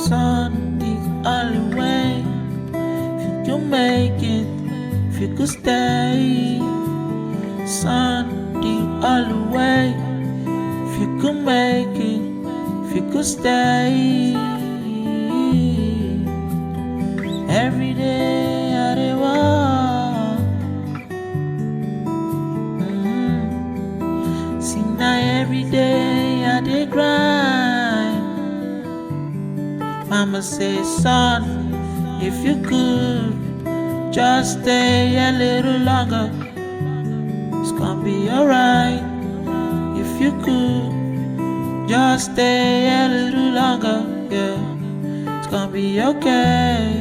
Son, the only way. If you can make it, if you could stay. Son, the only way. If you could make it, if you could stay. Every day I dey walk. See now every day I dey grind. Mama say, son, if you could just stay a little longer, it's gonna be alright. If you could just stay a little longer, yeah, it's gonna be okay.